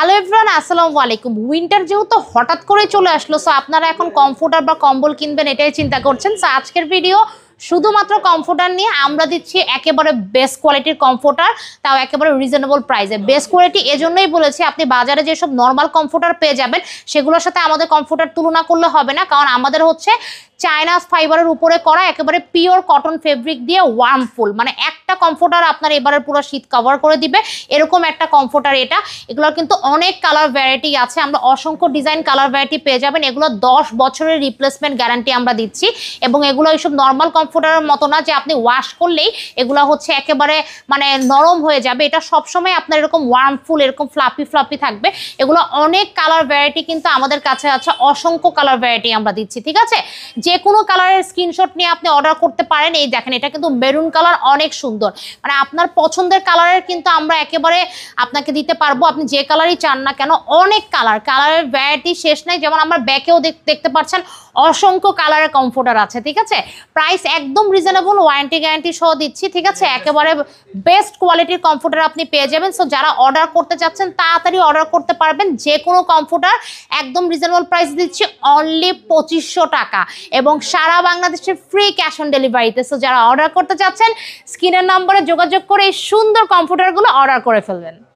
Hello everyone, আসসালামু আলাইকুম। Winter যেহেতু হঠাৎ করে চলে আসলো, সো আপনারা এখন কমফোর্টার বা কম্বল কিনবেন এটাই চিন্তা করছেন। সো আজকের ভিডিও শুধুমাত্র কমফোর্টার নিয়ে। আমরা দিচ্ছি একেবারে বেস্ট কোয়ালিটির কমফোর্টার, তাও একেবারে রিজনেবল প্রাইসে। বেস্ট কোয়ালিটি এজন্যই বলেছি, আপনি বাজারে যেসব নর্মাল কমফোর্টার পেয়ে যাবেন সেগুলোর সাথে আমাদের কমফোর্টার তুলনা করলে হবে না, কারণ আমাদের হচ্ছে চায়নাস ফাইবারের উপরে করা, একেবারে পিওর কটন ফেব্রিক দিয়ে ওয়ার্মফুল, মানে একটা কমফোর্টার আপনার এবারের পুরো শীত কভার করে দিবে এরকম একটা কমফোর্টার এটা। এগুলোর কিন্তু অনেক কালার ভ্যারাইটি আছে, আমরা অসংখ্য ডিজাইন কালার ভ্যারাইটি পেয়ে যাবেন। এগুলো 10 বছরের রিপ্লেসমেন্ট গ্যারান্টি আমরা দিচ্ছি, এবং এগুলো এইসব নর্মাল কমফোর্টারের মতো না যে আপনি ওয়াশ করলেই এগুলো হচ্ছে একেবারে মানে নরম হয়ে যাবে। এটা সবসময় আপনার এরকম ওয়ার্মফুল, এরকম ফ্লাপি ফ্লাপি থাকবে। এগুলো অনেক কালার ভ্যারাইটি কিন্তু আমাদের কাছে আছে, অসংখ্য কালার ভ্যারাইটি আমরা দিচ্ছি, ঠিক আছে। যে কোনো কালারের স্ক্রিনশট নিয়ে আপনি অর্ডার করতে পারেন। এই দেখেন, এটা কিন্তু মেরুন কালার, অনেক সুন্দর, মানে আপনার পছন্দের কালারের কিন্তু আমরা একেবারে আপনাকে দিতে পারবো। আপনি যে কালারই চান না কেন, অনেক কালারের ভ্যারাইটি শেষ নেই। যেমন আমার ব্যাকেও দেখতে পাচ্ছেন অসংখ্য কালারের কমফোর্টার আছে, ঠিক আছে। প্রাইস একদম রিজনেবল, ওয়ারেন্টি গ্যারান্টি সহ দিচ্ছি, ঠিক আছে। একেবারে বেস্ট কোয়ালিটির কমফোর্টার আপনি পেয়ে যাবেন। সো যারা অর্ডার করতে চাচ্ছেন তাড়াতাড়ি অর্ডার করতে পারবেন। যে কোনো কমফোর্টার একদম রিজনেবল প্রাইস দিচ্ছি, অনলি 2500 টাকা, এবং সারা বাংলাদেশে ফ্রি ক্যাশ অন ডেলিভারিতে। সো যারা অর্ডার করতে চাচ্ছেন স্ক্রিনের নম্বরে যোগাযোগ করে এই সুন্দর কমফোর্টারগুলো অর্ডার করে ফেলবেন।